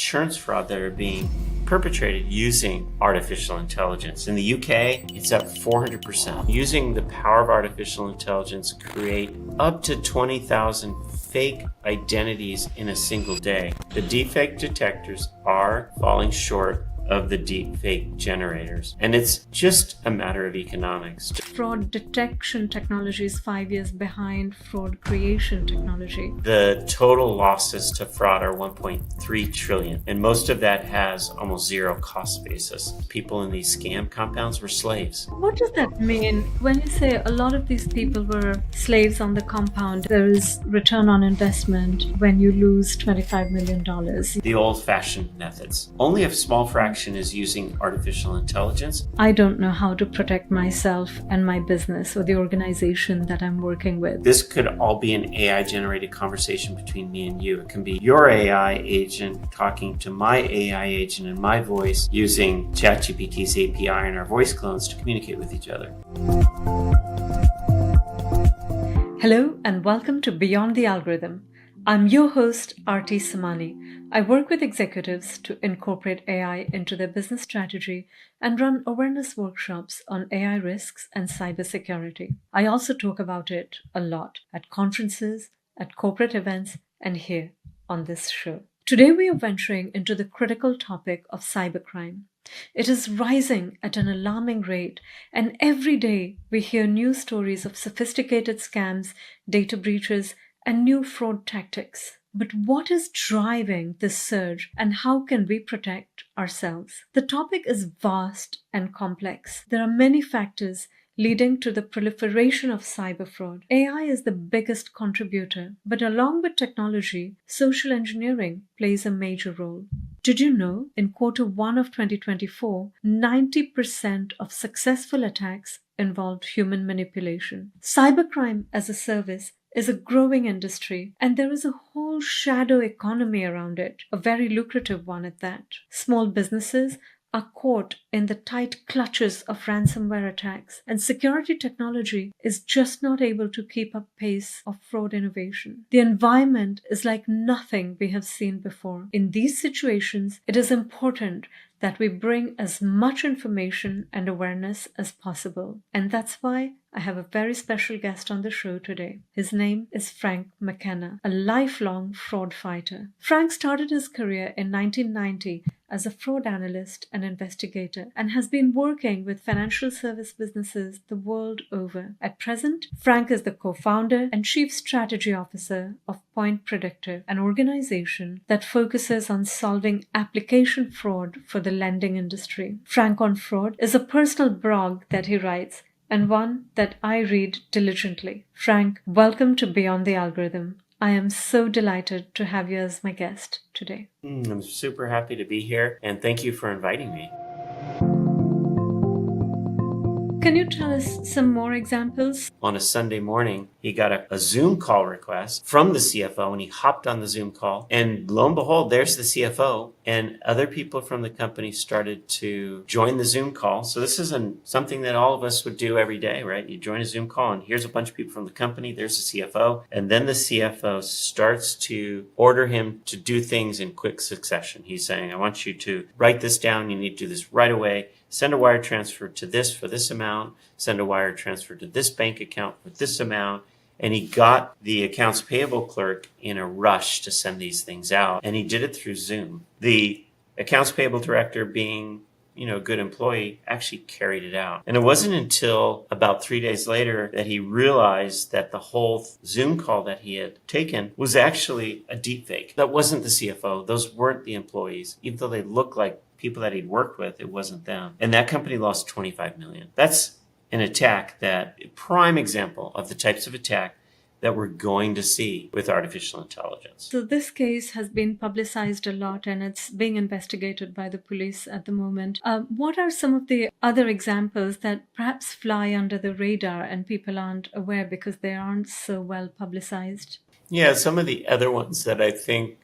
insurance fraud that are being perpetrated using artificial intelligence. In the UK, it's up 400%. Using the power of artificial intelligence, create up to 20,000 fake identities in a single day. The deepfake detectors are falling short of the deepfake generators. And it's just a matter of economics. Fraud detection technology is 5 years behind fraud creation technology. The total losses to fraud are 1.3 trillion, and most of that has almost zero cost basis. People in these scam compounds were slaves. What does that mean? When you say a lot of these people were slaves on the compound, there is return on investment when you lose $25 million. The old-fashioned methods. Only a small fraction is using artificial intelligence. I don't know how to protect myself and my business or the organization that I'm working with. This could all be an AI-generated conversation between me and you. It can be your AI agent talking to my AI agent in my voice using ChatGPT's API and our voice clones to communicate with each other. Hello and welcome to Beyond the Algorithm. I'm your host, Arti Samani. I work with executives to incorporate AI into their business strategy and run awareness workshops on AI risks and cybersecurity. I also talk about it a lot at conferences, at corporate events, and here on this show. Today we are venturing into the critical topic of cybercrime. It is rising at an alarming rate, and every day we hear new stories of sophisticated scams, data breaches, and new fraud tactics. But what is driving this surge and how can we protect ourselves? The topic is vast and complex. There are many factors leading to the proliferation of cyber fraud. AI is the biggest contributor, but along with technology, social engineering plays a major role. Did you know in Q1 of 2024, 90% of successful attacks involved human manipulation? Cybercrime as a service is a growing industry, and there is a whole shadow economy around it, a very lucrative one at that. Small businesses are caught in the tight clutches of ransomware attacks, and security technology is just not able to keep up pace of fraud innovation. The environment is like nothing we have seen before. In these situations, it is important that we bring as much information and awareness as possible. And that's why I have a very special guest on the show today. His name is Frank McKenna, a lifelong fraud fighter. Frank started his career in 1990 as a fraud analyst and investigator and has been working with financial service businesses the world over. At present, Frank is the co-founder and chief strategy officer of Point Predictive, an organization that focuses on solving application fraud for the lending industry. Frank on Fraud is a personal blog that he writes and one that I read diligently. Frank, welcome to Beyond the Algorithm. I am so delighted to have you as my guest today. I'm super happy to be here, and thank you for inviting me. Can you tell us some more examples? On a Sunday morning, he got a Zoom call request from the CFO, and he hopped on the Zoom call. And lo and behold, there's the CFO, and other people from the company started to join the Zoom call. So this isn't something that all of us would do every day, right? You join a Zoom call, and here's a bunch of people from the company. There's the CFO. And then the CFO starts to order him to do things in quick succession. He's saying, I want you to write this down. You need to do this right away. Send a wire transfer to this for this amount. Send a wire transfer to this bank account for this amount. And he got the accounts payable clerk in a rush to send these things out. And he did it through Zoom. The accounts payable director, being a good employee, actually carried it out. And it wasn't until about 3 days later that he realized that the whole Zoom call that he had taken was actually a deepfake. That wasn't the CFO. Those weren't the employees. Even though they looked like people that he'd worked with, it wasn't them. And that company lost $25 million. That's an attack prime example of the types of attack that we're going to see with artificial intelligence. So this case has been publicized a lot and it's being investigated by the police at the moment. What are some of the other examples that perhaps fly under the radar and people aren't aware because they aren't so well publicized? Yeah, some of the other ones that I think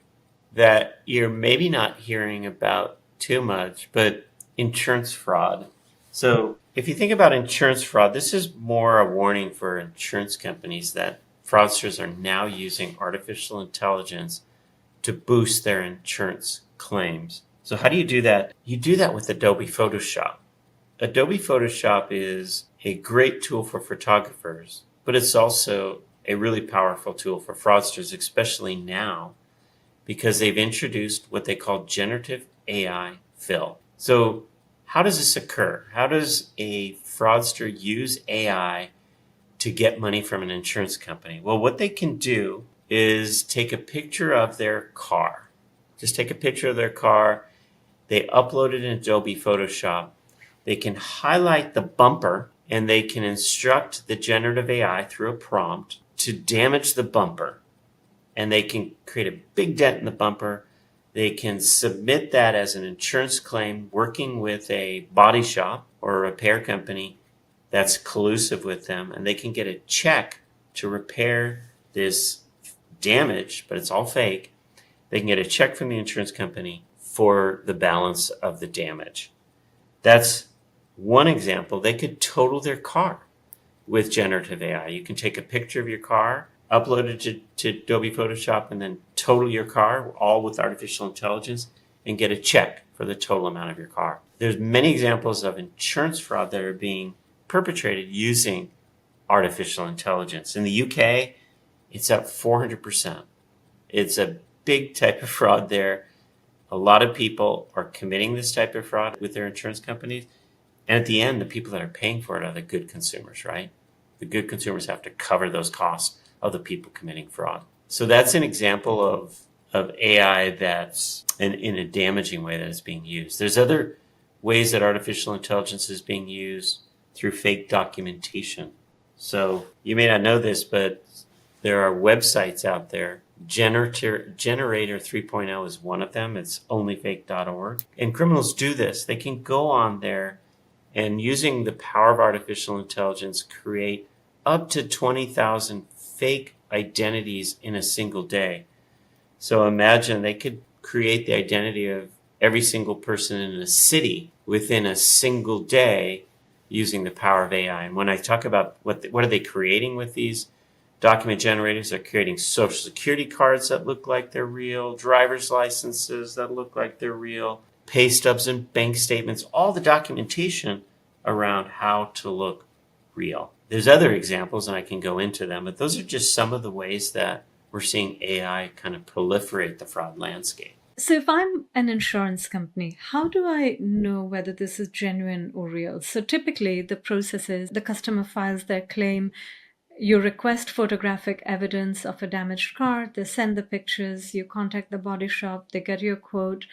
that you're maybe not hearing about too much, but insurance fraud. So if you think about insurance fraud, this is more a warning for insurance companies that fraudsters are now using artificial intelligence to boost their insurance claims. So how do you do that? You do that with Adobe Photoshop. Adobe Photoshop is a great tool for photographers, but it's also a really powerful tool for fraudsters, especially now, because they've introduced what they call generative AI fill. So how does this occur? How does a fraudster use AI to get money from an insurance company? Well, what they can do is take a picture of their car. Just take a picture of their car. They upload it in Adobe Photoshop. They can highlight the bumper and they can instruct the generative AI through a prompt to damage the bumper. And they can create a big dent in the bumper. They can submit that as an insurance claim working with a body shop or a repair company that's collusive with them. And they can get a check to repair this damage, but it's all fake. They can get a check from the insurance company for the balance of the damage. That's one example. They could total their car with generative AI. You can take a picture of your car, upload it to Adobe Photoshop, and then total your car, all with artificial intelligence, and get a check for the total amount of your car. There's many examples of insurance fraud that are being perpetrated using artificial intelligence. In the UK, it's up 400%. It's a big type of fraud there. A lot of people are committing this type of fraud with their insurance companies. And at the end, the people that are paying for it are the good consumers, right? The good consumers have to cover those costs of the people committing fraud. So that's an example of AI that's in a damaging way that it's being used. There's other ways that artificial intelligence is being used through fake documentation. So you may not know this, but there are websites out there. Generator 3.0 is one of them. It's onlyfake.org. And criminals do this. They can go on there and using the power of artificial intelligence, create up to 20,000 fake identities in a single day. So imagine they could create the identity of every single person in a city within a single day using the power of AI. And when I talk about what are they creating with these document generators, they're creating social security cards that look like they're real, driver's licenses that look like they're real, pay stubs and bank statements, all the documentation around how to look real. There's other examples, and I can go into them, but those are just some of the ways that we're seeing AI kind of proliferate the fraud landscape. So if I'm an insurance company, how do I know whether this is genuine or real? So typically the process is the customer files their claim, you request photographic evidence of a damaged car, they send the pictures, you contact the body shop, they get you a quote,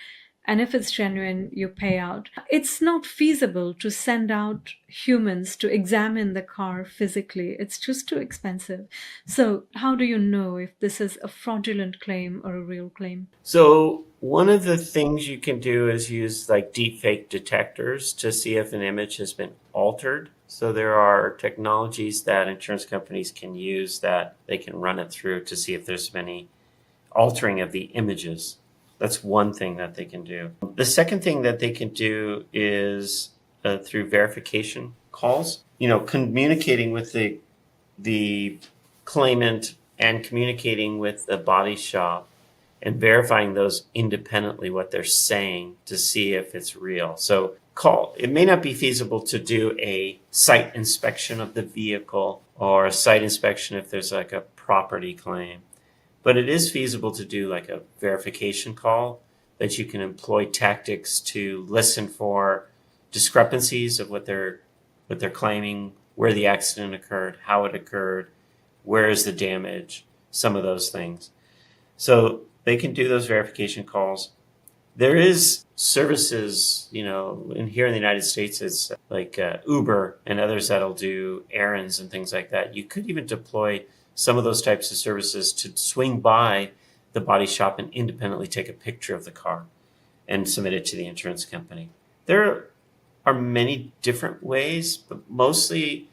and if it's genuine, you pay out. It's not feasible to send out humans to examine the car physically. It's just too expensive. So how do you know if this is a fraudulent claim or a real claim? So one of the things you can do is use like deepfake detectors to see if an image has been altered. So there are technologies that insurance companies can use that they can run it through to see if there's been any altering of the images. That's one thing that they can do. The second thing that they can do is through verification calls, communicating with the claimant and communicating with the body shop and verifying those independently what they're saying to see if it's real. So it may not be feasible to do a site inspection of the vehicle or a site inspection if there's like a property claim. But it is feasible to do like a verification call that you can employ tactics to listen for discrepancies of what they're claiming, where the accident occurred, how it occurred, where is the damage, some of those things. So they can do those verification calls. There is services, and here in the United States, it's like Uber and others that'll do errands and things like that. You could even deploy some of those types of services to swing by the body shop and independently take a picture of the car and submit it to the insurance company. There are many different ways, but mostly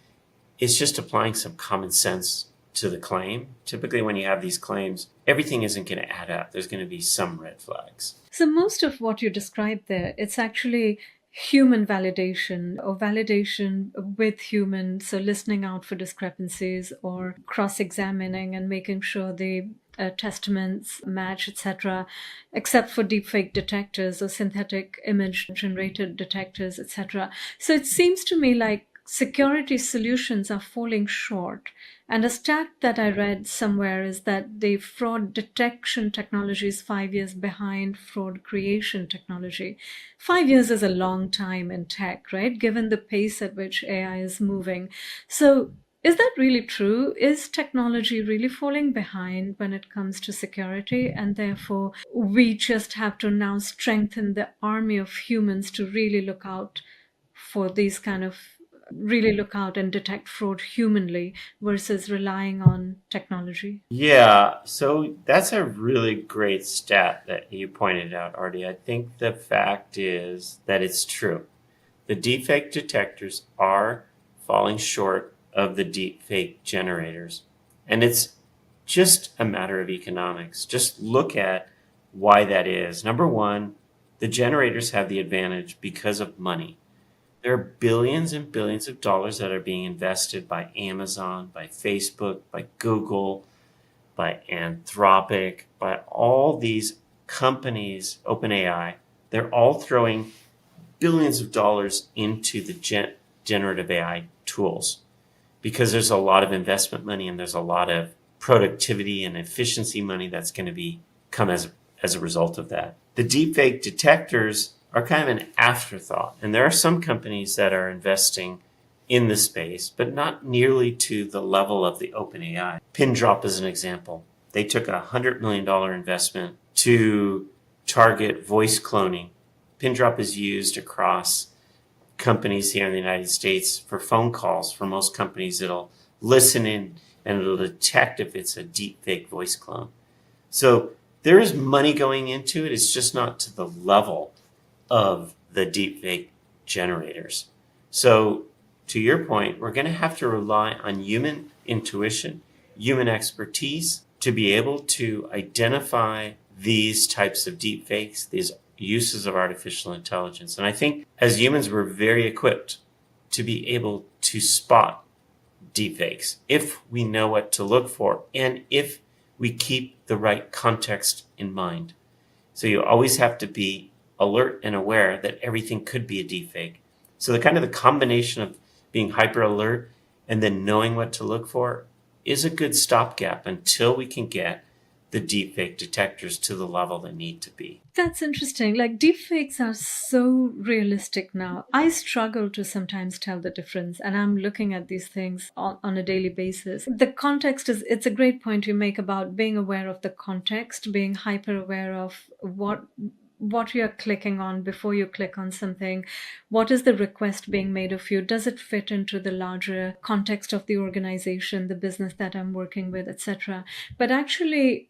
it's just applying some common sense to the claim. Typically, when you have these claims, everything isn't going to add up. There's going to be some red flags. So most of what you described there, it's actually human validation or validation with humans. So listening out for discrepancies or cross-examining and making sure the testaments match, etc., except for deepfake detectors or synthetic image generated detectors, etc. So it seems to me like security solutions are falling short. And a stat that I read somewhere is that the fraud detection technology is 5 years behind fraud creation technology. 5 years is a long time in tech, right? Given the pace at which AI is moving. So is that really true? Is technology really falling behind when it comes to security? And therefore, we just have to now strengthen the army of humans to really look out for these kind of really look out and detect fraud humanly versus relying on technology? Yeah, so that's a really great stat that you pointed out, Artie. I think the fact is that it's true. The deepfake detectors are falling short of the deepfake generators. And it's just a matter of economics. Just look at why that is. Number one, the generators have the advantage because of money. There are billions and billions of dollars that are being invested by Amazon, by Facebook, by Google, by Anthropic, by all these companies, OpenAI. They're all throwing billions of dollars into the generative AI tools because there's a lot of investment money and there's a lot of productivity and efficiency money that's going to come as a result of that. The deepfake detectors are kind of an afterthought. And there are some companies that are investing in the space, but not nearly to the level of the OpenAI. Pindrop is an example. They took a $100 million investment to target voice cloning. Pindrop is used across companies here in the United States for phone calls. For most companies, it'll listen in and it'll detect if it's a deepfake voice clone. So there is money going into it. It's just not to the level of the deepfake generators. So to your point, we're going to have to rely on human intuition, human expertise to be able to identify these types of deepfakes, these uses of artificial intelligence. And I think as humans, we're very equipped to be able to spot deepfakes if we know what to look for and if we keep the right context in mind. So you always have to be alert and aware that everything could be a deepfake. So the combination of being hyper alert and then knowing what to look for is a good stopgap until we can get the deepfake detectors to the level they need to be. That's interesting. Like deepfakes are so realistic now. I struggle to sometimes tell the difference, and I'm looking at these things on a daily basis. The context it's a great point you make about being aware of the context, being hyper aware of what you're clicking on before you click on something. What is the request being made of you? Does it fit into the larger context of the organization, the business that I'm working with, etc.? But actually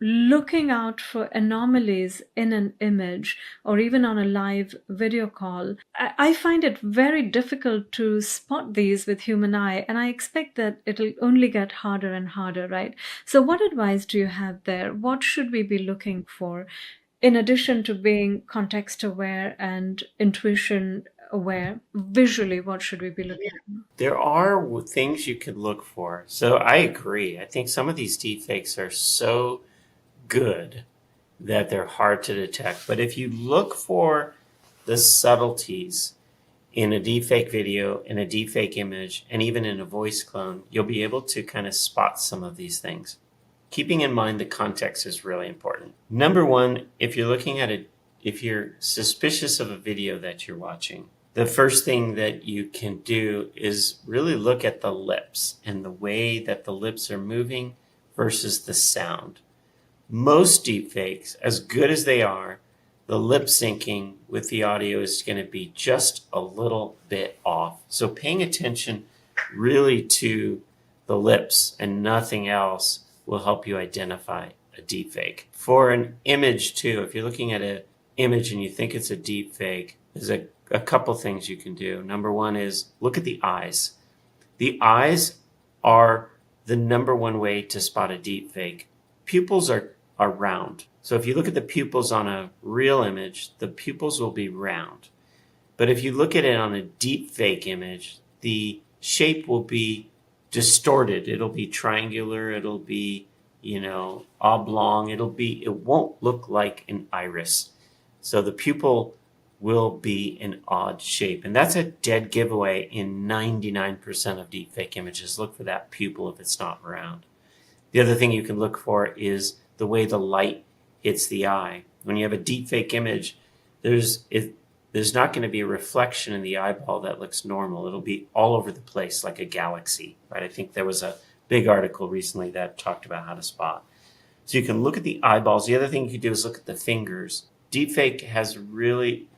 looking out for anomalies in an image or even on a live video call, I find it very difficult to spot these with human eye, and I expect that it'll only get harder and harder, right? So what advice do you have there? What should we be looking for in addition to being context aware and intuition aware? Visually, what should we be looking for? There are things you could look for. So I agree. I think some of these deepfakes are so good that they're hard to detect. But if you look for the subtleties in a deepfake video, in a deepfake image, and even in a voice clone, you'll be able to kind of spot some of these things. Keeping in mind the context is really important. Number one, if you're suspicious of a video that you're watching, the first thing that you can do is really look at the lips and the way that the lips are moving versus the sound. Most deepfakes, as good as they are, the lip syncing with the audio is going to be just a little bit off. So paying attention really to the lips and nothing else will help you identify a deepfake. For an image too, if you're looking at an image and you think it's a deepfake, there's a couple things you can do. Number one is look at the eyes. The eyes are the number one way to spot a deepfake. Pupils are round. So if you look at the pupils on a real image, the pupils will be round. But if you look at it on a deepfake image, the shape will be distorted. It'll be triangular. It'll be, oblong. It won't look like an iris. So the pupil will be an odd shape. And that's a dead giveaway in 99% of deepfake images. Look for that pupil if it's not round. The other thing you can look for is the way the light hits the eye. When you have a deepfake image, there's not going to be a reflection in the eyeball that looks normal. It'll be all over the place like a galaxy, right? I think there was a big article recently that talked about how to spot. So you can look at the eyeballs. The other thing you can do is look at the fingers.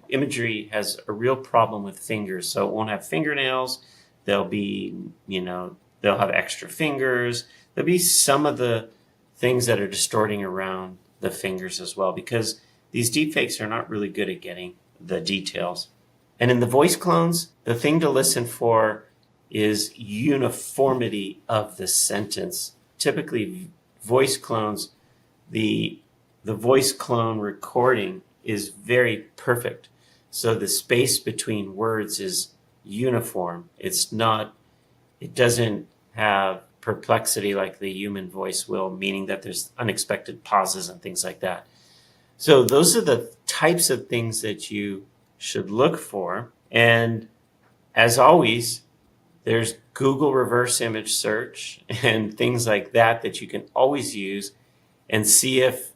Imagery has a real problem with fingers. So it won't have fingernails. They'll have extra fingers. There'll be some of the things that are distorting around the fingers as well, because these deepfakes are not really good at getting the details. And in the voice clones, the thing to listen for is uniformity of the sentence. Typically, voice clones, the voice clone recording is very perfect. So the space between words is uniform. It doesn't have perplexity like the human voice will, meaning that there's unexpected pauses and things like that. So those are the types of things that you should look for. And as always, there's Google reverse image search and things like that you can always use and see if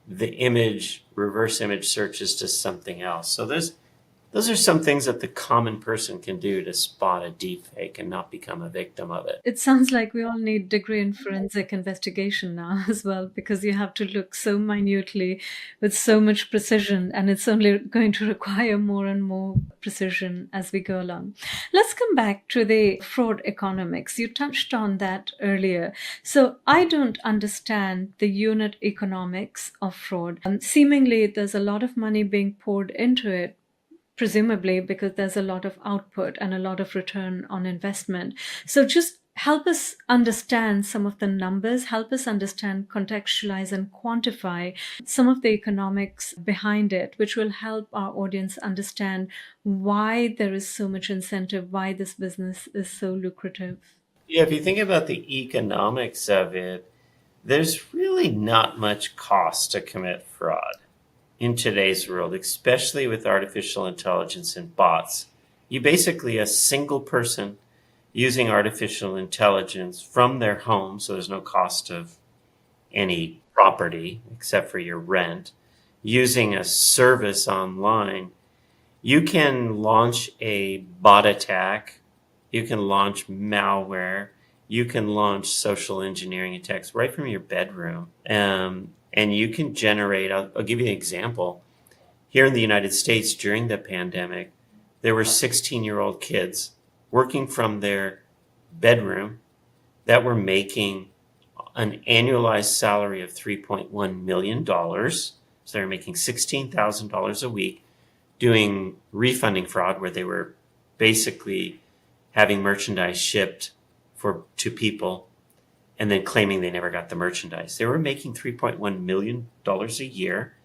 the reverse image searches to something else. So those are some things that the common person can do to spot a deepfake and not become a victim of it. It sounds like we all need degree in forensic investigation now as well, because you have to look so minutely with so much precision, and it's only going to require more and more precision as we go along. Let's come back to the fraud economics. You touched on that earlier. So I don't understand the unit economics of fraud. Seemingly, there's a lot of money being poured into it, presumably because there's a lot of output and a lot of return on investment. So just help us understand some of the numbers, help us understand, contextualize and quantify some of the economics behind it, which will help our audience understand why there is so much incentive, why this business is so lucrative. Yeah, if you think about the economics of it, there's really not much cost to commit fraud in today's world, especially with artificial intelligence and bots. You basically, a single person using artificial intelligence from their home, so there's no cost of any property except for your rent, using a service online, you can launch a bot attack, you can launch malware, you can launch social engineering attacks right from your bedroom. And you can generate, I'll give you an example. Here in the United States during the pandemic, there were 16-year-old kids working from their bedroom that were making an annualized salary of $3.1 million. So they're making $16,000 a week doing refunding fraud, where they were basically having merchandise shipped to people and then claiming they never got the merchandise. They were making $3.1 million a year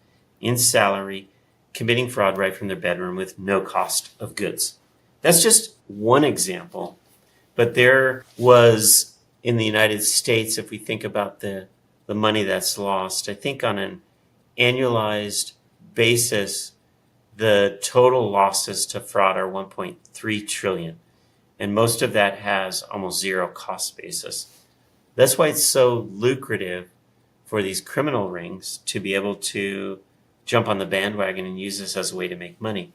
in salary, committing fraud right from their bedroom with no cost of goods. That's just one example. But there was, in the United States, if we think about the money that's lost, I think on an annualized basis, the total losses to fraud are 1.3 trillion. And most of that has almost zero cost basis. That's why it's so lucrative for these criminal rings to be able to jump on the bandwagon and use this as a way to make money.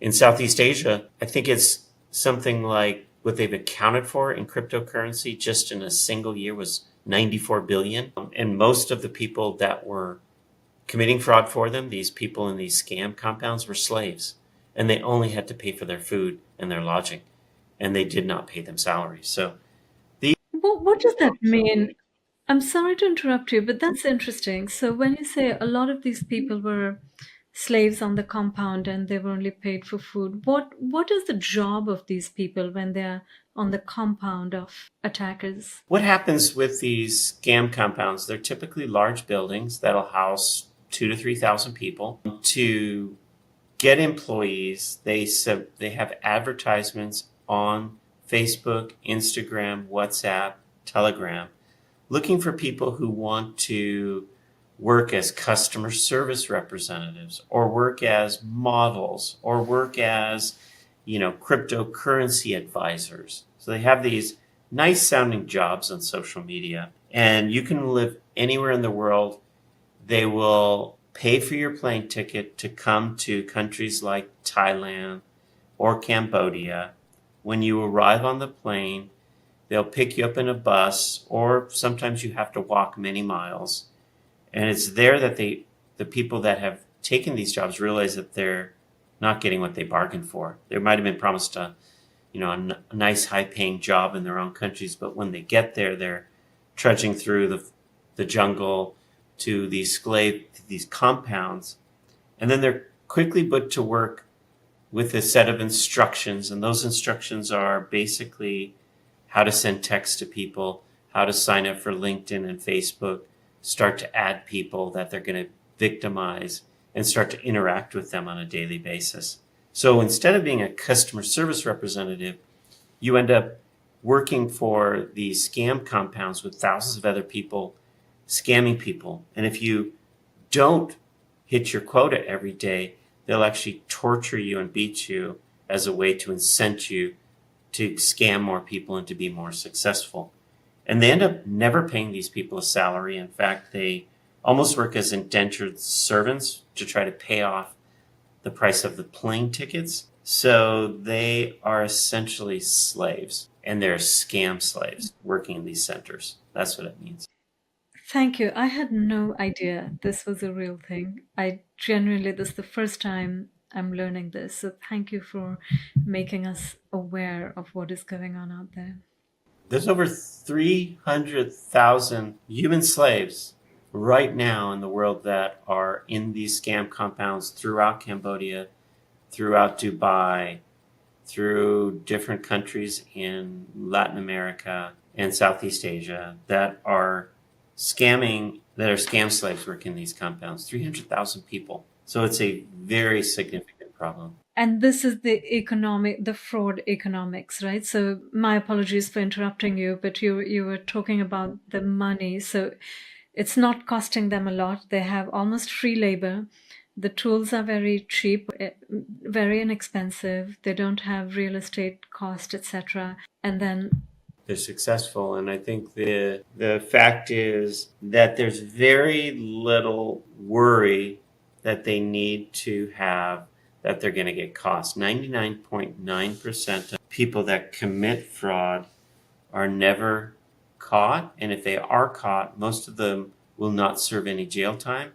In Southeast Asia, I think it's something like what they've accounted for in cryptocurrency just in a single year was 94 billion. And most of the people that were committing fraud for them, these people in these scam compounds, were slaves. And they only had to pay for their food and their lodging. And they did not pay them salaries. So What does that mean? I'm sorry to interrupt you, but that's interesting. So when you say a lot of these people were slaves on the compound and they were only paid for food, what is the job of these people when they're on the compound of attackers? what happens with these scam compounds? They're typically large buildings that'll house 2,000 to 3,000 people. To get employees, they have advertisements on Facebook, Instagram, WhatsApp, Telegram, looking for people who want to work as customer service representatives or work as models or work as, cryptocurrency advisors. So they have these nice sounding jobs on social media, and you can live anywhere in the world. They will pay for your plane ticket to come to countries like Thailand or Cambodia. When you arrive on the plane, they'll pick you up in a bus, or sometimes you have to walk many miles. And it's there that the people that have taken these jobs realize that they're not getting what they bargained for. They might have been promised a nice high-paying job in their own countries, but when they get there, they're trudging through the jungle to these compounds, and then they're quickly put to work with a set of instructions, and those instructions are basically how to send text to people, how to sign up for LinkedIn and Facebook, start to add people that they're going to victimize, and start to interact with them on a daily basis. So instead of being a customer service representative, you end up working for these scam compounds with thousands of other people scamming people. And if you don't hit your quota every day, they'll actually torture you and beat you as a way to incent you to scam more people and to be more successful. And they end up never paying these people a salary. In fact, they almost work as indentured servants to try to pay off the price of the plane tickets. So they are essentially slaves, and they're scam slaves working in these centers. That's what it means. Thank you. I had no idea this was a real thing. This is the first time I'm learning this. So thank you for making us aware of what is going on out there. There's over 300,000 human slaves right now in the world that are in these scam compounds throughout Cambodia, throughout Dubai, through different countries in Latin America and Southeast Asia that are scam slaves working in these compounds. 300,000 people. So it's a very significant problem. And this is the fraud economics, right? So my apologies for interrupting you, but you were talking about the money. So it's not costing them a lot. They have almost free labor. The tools are very cheap, very inexpensive. They don't have real estate cost, etc. And then they're successful. And I think the fact is that there's very little worry that they need to have that they're going to get caught. 99.9% of people that commit fraud are never caught. And if they are caught, most of them will not serve any jail time.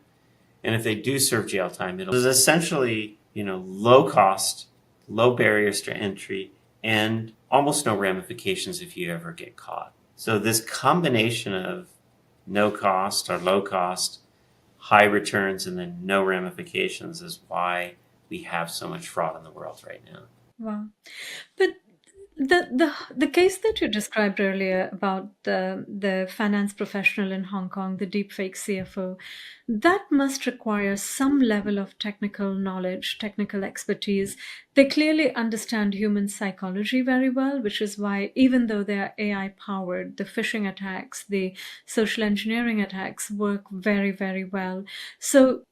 And if they do serve jail time, it is essentially, low cost, low barriers to entry, and almost no ramifications if you ever get caught. So this combination of no cost or low cost, high returns, and then no ramifications is why we have so much fraud in the world right now. Wow. But the case that you described earlier about the finance professional in Hong Kong, the deepfake CFO, that must require some level of technical knowledge, technical expertise. They clearly understand human psychology very well, which is why even though they are AI powered, the phishing attacks, the social engineering attacks work very, very well. So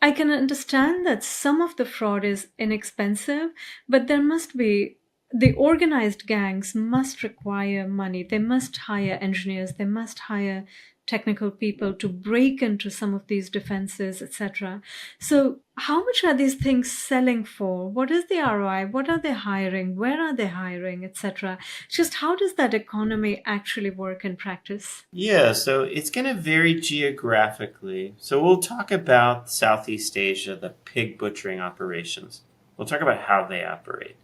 I can understand that some of the fraud is inexpensive, but there must be the organized gangs must require money. They must hire engineers. They must hire technical people to break into some of these defenses, etc. So how much are these things selling for? What is the ROI? What are they hiring? Where are they hiring, etc.? Just how does that economy actually work in practice? Yeah, so it's going to vary geographically. So we'll talk about Southeast Asia, the pig butchering operations. We'll talk about how they operate.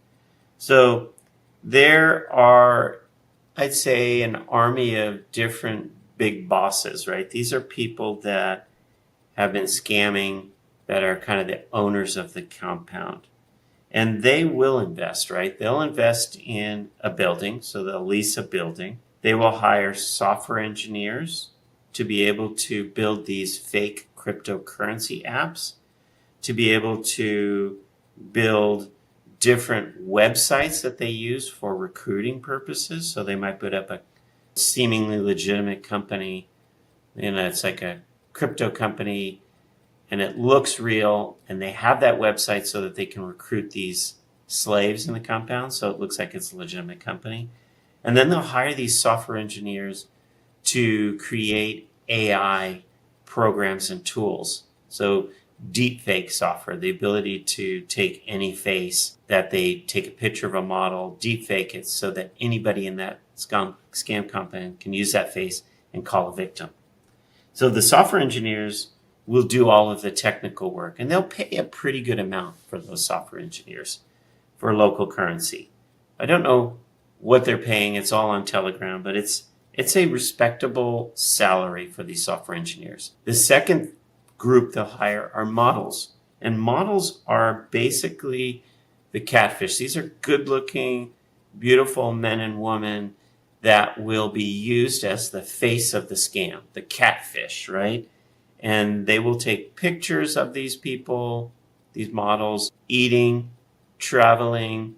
So there are, I'd say, an army of different big bosses, right? These are people that have been scamming, that are kind of the owners of the compound. And they will invest, right? They'll invest in a building, so they'll lease a building. They will hire software engineers to be able to build these fake cryptocurrency apps, to be able to build different websites that they use for recruiting purposes. So they might put up a seemingly legitimate company. It's like a crypto company and it looks real, and they have that website so that they can recruit these slaves in the compound. So it looks like it's a legitimate company. And then they'll hire these software engineers to create AI programs and tools. So deepfake software, the ability to take any face that they take a picture of a model, deepfake it so that anybody in that scam company can use that face and call a victim. So the software engineers will do all of the technical work, and they'll pay a pretty good amount for those software engineers for local currency. I don't know what they're paying. It's all on Telegram, but it's a respectable salary for these software engineers. The second group they'll hire are models, and models are basically the catfish. These are good-looking, beautiful men and women that will be used as the face of the scam, the catfish, right? And they will take pictures of these people, these models, eating, traveling,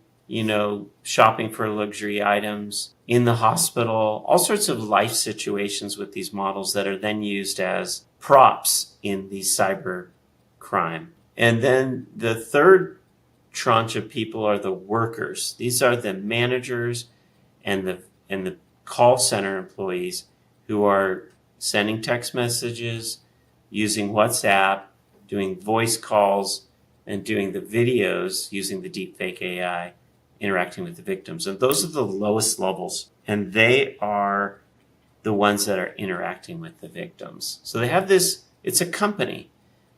shopping for luxury items, in the hospital, all sorts of life situations with these models that are then used as props in these cyber crime. And then the third tranche of people are the workers. These are the managers and the call center employees who are sending text messages, using WhatsApp, doing voice calls, and doing the videos using the deepfake AI, interacting with the victims. And those are the lowest levels. And they are the ones that are interacting with the victims. So they have this, it's a company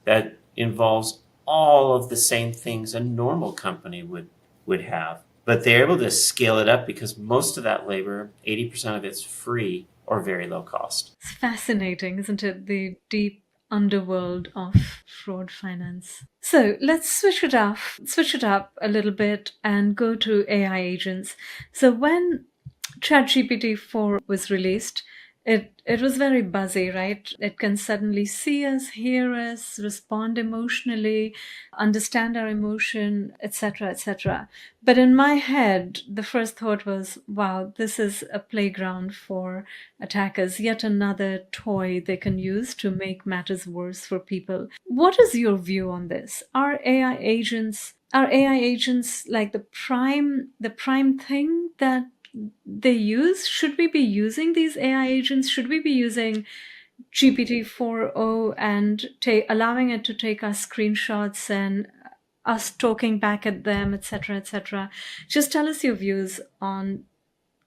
that involves all of the same things a normal company would have. But they're able to scale it up because most of that labor, 80% of it's free or very low cost. It's fascinating, isn't it? The deep underworld of fraud finance. So let's switch it up a little bit and go to AI agents. So when ChatGPT 4 was released, it was very buzzy, right? It can suddenly see us, hear us, respond emotionally, understand our emotion, etc., etc. But in my head, the first thought was, wow, this is a playground for attackers, yet another toy they can use to make matters worse for people. What is your view on this? Are AI agents like the prime thing that they use? Should we be using these AI agents? Should we be using GPT 4.0 and allowing it to take our screenshots and us talking back at them, etc., etc.? Just tell us your views on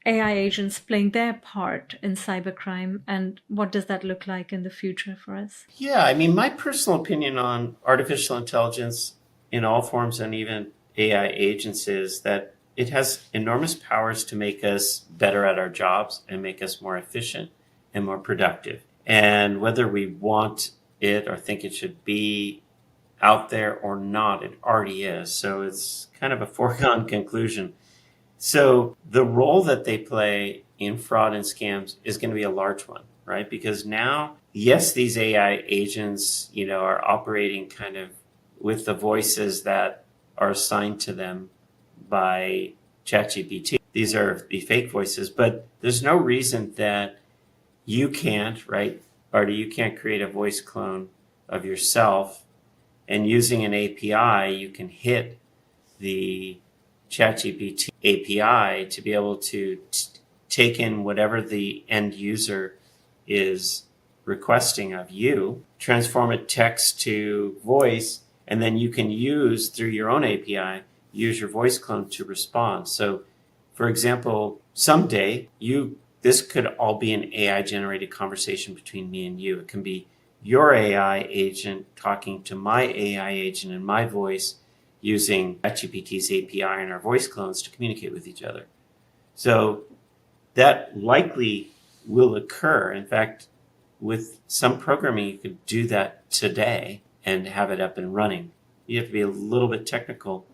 AI agents playing their part in cybercrime, and what does that look like in the future for us? Yeah, my personal opinion on artificial intelligence in all forms and even AI agents is that it has enormous powers to make us better at our jobs and make us more efficient and more productive. And whether we want it or think it should be out there or not, it already is. So it's kind of a foregone conclusion. So the role that they play in fraud and scams is going to be a large one, right? Because now, yes, these AI agents, are operating kind of with the voices that are assigned to them by ChatGPT. These are the fake voices, but there's no reason that you can't, right? Artie, you can't create a voice clone of yourself, and using an API, you can hit the ChatGPT API to be able to take in whatever the end user is requesting of you, transform it text to voice, and then you can use through your own API, use your voice clone to respond. So, for example, someday this could all be an AI generated conversation between me and you. It can be your AI agent talking to my AI agent in my voice using ChatGPT's API and our voice clones to communicate with each other. So that likely will occur. In fact, with some programming, you could do that today and have it up and running. You have to be a little bit technical.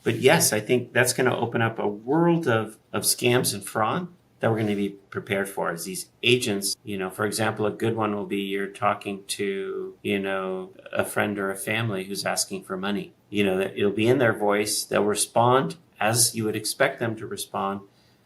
But yes, I think that's going to open up a world of scams and fraud that we're going to be prepared for as these agents. For example, a good one will be you're talking to, a friend or a family who's asking for money. That it'll be in their voice. They'll respond as you would expect them to respond,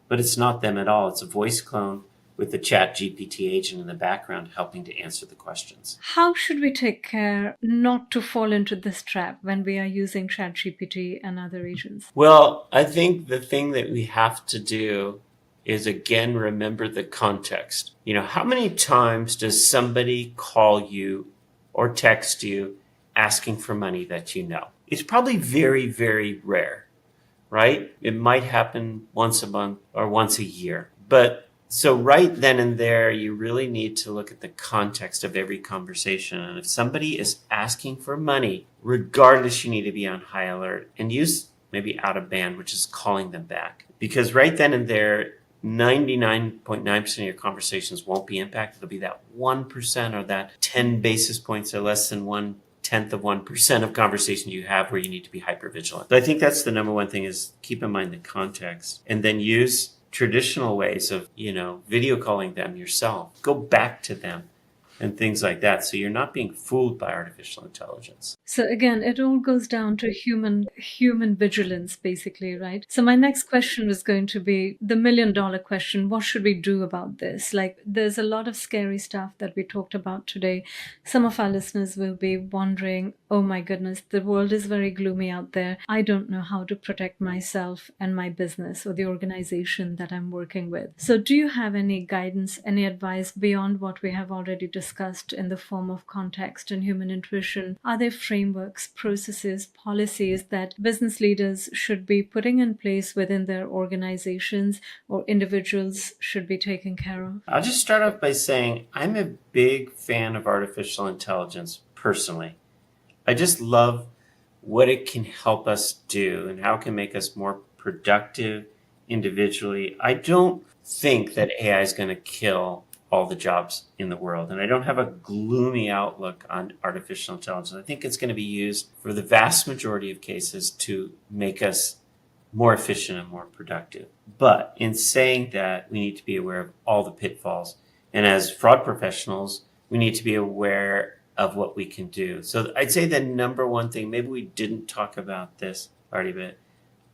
but it's not them at all. It's a voice clone with the chat GPT agent in the background helping to answer the questions. How should we take care not to fall into this trap when we are using ChatGPT and other agents? Well, I think the thing that we have to do is, again, remember the context. How many times does somebody call you or text you asking for money that you know? It's probably very, very rare, right? It might happen once a month or once a year. But so right then and there, you really need to look at the context of every conversation. And if somebody is asking for money, regardless, you need to be on high alert and use maybe out of band, which is calling them back. Because right then and there, 99.9% of your conversations won't be impacted. It'll be that 1% or that 10 basis points or less than 1/10 of 1% of conversations you have where you need to be hyper vigilant. So I think that's the number one thing, is keep in mind the context, and then use traditional ways of, video calling them yourself. Go back to them and things like that. So you're not being fooled by artificial intelligence. So again, it all goes down to human vigilance, basically, right? So my next question was going to be the $1 million question. What should we do about this? Like, there's a lot of scary stuff that we talked about today. Some of our listeners will be wondering, oh my goodness, the world is very gloomy out there. I don't know how to protect myself and my business or the organization that I'm working with. So do you have any guidance, any advice beyond what we have already discussed in the form of context and human intuition? Are there frameworks, processes, policies that business leaders should be putting in place within their organizations or individuals should be taken care of? I'll just start off by saying I'm a big fan of artificial intelligence personally. I just love what it can help us do and how it can make us more productive individually. I don't think that AI is going to kill all the jobs in the world. And I don't have a gloomy outlook on artificial intelligence. I think it's going to be used for the vast majority of cases to make us more efficient and more productive. But in saying that, we need to be aware of all the pitfalls. And as fraud professionals, we need to be aware of what we can do. So I'd say the number one thing, maybe we didn't talk about this already, but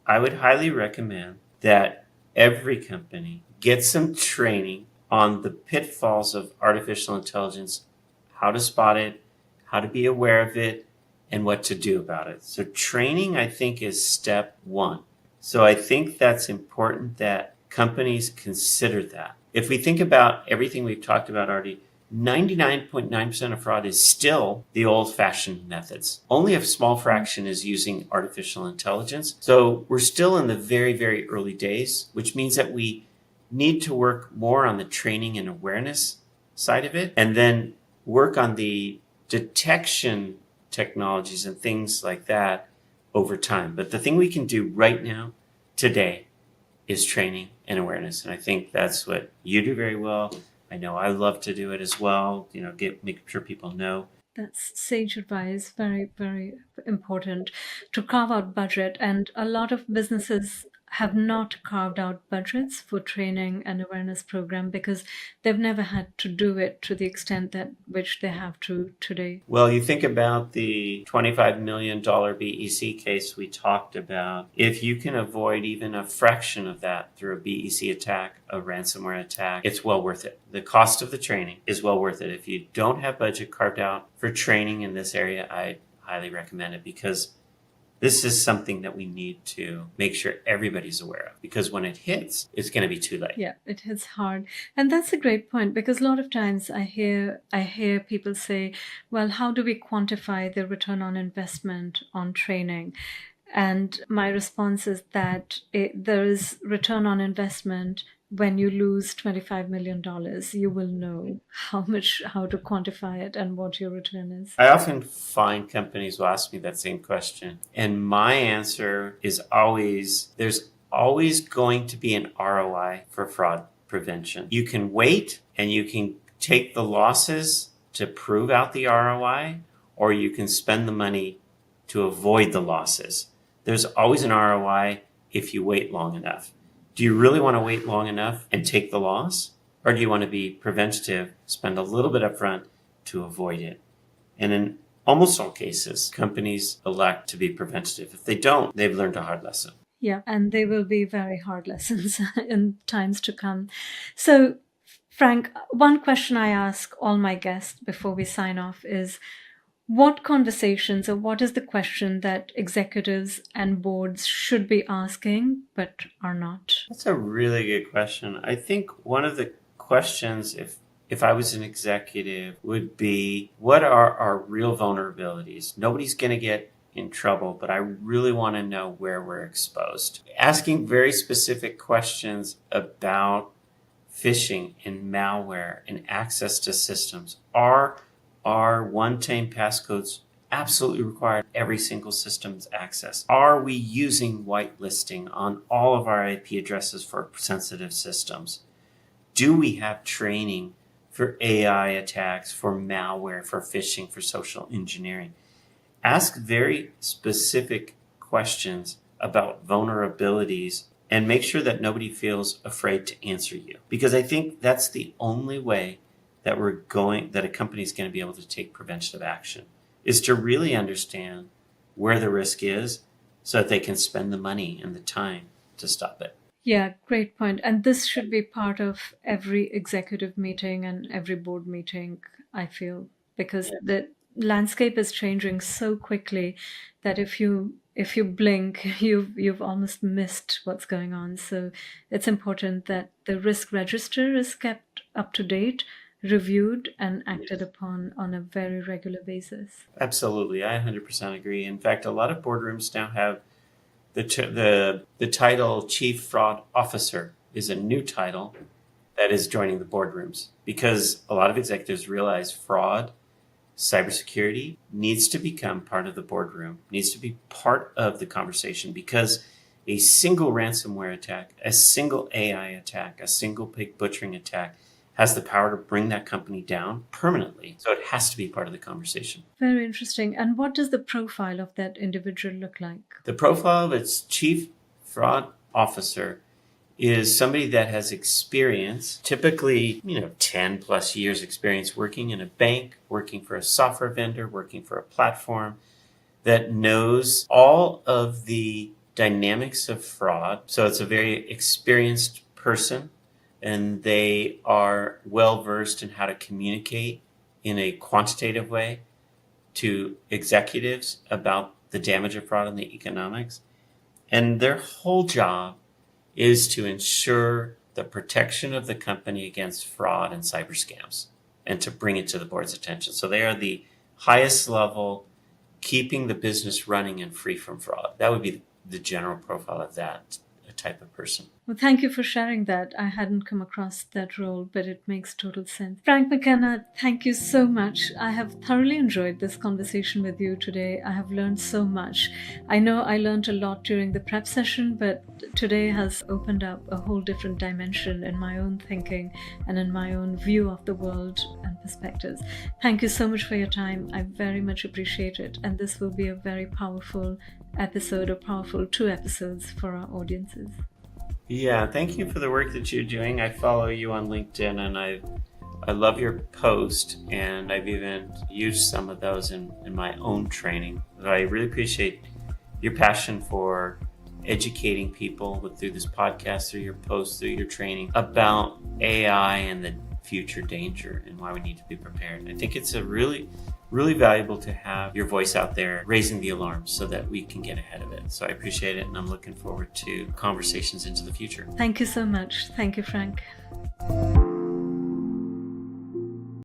I would highly recommend that every company get some training on the pitfalls of artificial intelligence, how to spot it, how to be aware of it, and what to do about it. So training, I think, is step one. So I think that's important that companies consider that. If we think about everything we've talked about already, 99.9% of fraud is still the old-fashioned methods. Only a small fraction is using artificial intelligence. So we're still in the very, very early days, which means that we need to work more on the training and awareness side of it, and then work on the detection technologies and things like that over time. But the thing we can do right now, today, is training and awareness. And I think that's what you do very well. I know I love to do it as well, make sure people know. That's sage advice, very, very important to carve out budget. And a lot of businesses have not carved out budgets for training and awareness program because they've never had to do it to the extent that which they have to today. Well, you think about the $25 million BEC case we talked about. If you can avoid even a fraction of that through a BEC attack, a ransomware attack, it's well worth it. The cost of the training is well worth it. If you don't have budget carved out for training in this area, I highly recommend it, because this is something that we need to make sure everybody's aware of, because when it hits, it's going to be too late. Yeah, it hits hard. And that's a great point, because a lot of times I hear people say, well, how do we quantify the return on investment on training? And my response is that there is return on investment. When you lose $25 million, you will know how to quantify it and what your return is. I often find companies will ask me that same question. And my answer is always, there's always going to be an ROI for fraud prevention. You can wait and you can take the losses to prove out the ROI, or you can spend the money to avoid the losses. There's always an ROI if you wait long enough. Do you really want to wait long enough and take the loss? Or do you want to be preventative, spend a little bit up front to avoid it? And in almost all cases, companies elect to be preventative. If they don't, they've learned a hard lesson. Yeah, and they will be very hard lessons in times to come. So Frank, one question I ask all my guests before we sign off is, what conversations or what is the question that executives and boards should be asking but are not? That's a really good question. I think one of the questions, if I was an executive, would be, what are our real vulnerabilities? Nobody's going to get in trouble, but I really want to know where we're exposed. Asking very specific questions about phishing and malware and access to systems. Are one-time passcodes absolutely required every single system's access? Are we using whitelisting on all of our IP addresses for sensitive systems? Do we have training for AI attacks, for malware, for phishing, for social engineering? Ask very specific questions about vulnerabilities and make sure that nobody feels afraid to answer you. Because I think that's the only way that a company is going to be able to take preventative action, is to really understand where the risk is so that they can spend the money and the time to stop it. Yeah, great point. And this should be part of every executive meeting and every board meeting, I feel, because the landscape is changing so quickly that if you blink, you've almost missed what's going on. So it's important that the risk register is kept up to date, reviewed, and acted upon on a very regular basis. Absolutely. I 100% agree. In fact, a lot of boardrooms now have the title Chief Fraud Officer is a new title that is joining the boardrooms, because a lot of executives realize fraud, cybersecurity needs to become part of the boardroom, needs to be part of the conversation, because a single ransomware attack, a single AI attack, a single pig butchering attack has the power to bring that company down permanently. So it has to be part of the conversation. Very interesting. And what does the profile of that individual look like? The profile of its chief fraud officer is somebody that has experience, typically, 10 plus years experience working in a bank, working for a software vendor, working for a platform, that knows all of the dynamics of fraud. So it's a very experienced person, and they are well versed in how to communicate in a quantitative way to executives about the damage of fraud and the economics. And their whole job is to ensure the protection of the company against fraud and cyber scams, and to bring it to the board's attention. So they are the highest level, keeping the business running and free from fraud. That would be the general profile of that type of person. Well, thank you for sharing that. I hadn't come across that role, but it makes total sense. Frank McKenna, thank you so much. I have thoroughly enjoyed this conversation with you today. I have learned so much. I know I learned a lot during the prep session, but today has opened up a whole different dimension in my own thinking and in my own view of the world and perspectives. Thank you so much for your time. I very much appreciate it. And this will be a very powerful episode, or powerful 2 episodes for our audiences. Yeah, thank you for the work that you're doing. I follow you on LinkedIn, and I love your post, and I've even used some of those in my own training. I really appreciate your passion for educating people through this podcast, through your posts, through your training about AI and the future danger and why we need to be prepared. I think it's a really valuable to have your voice out there raising the alarm so that we can get ahead of it. So I appreciate it, and I'm looking forward to conversations into the future. Thank you so much. Thank you, Frank.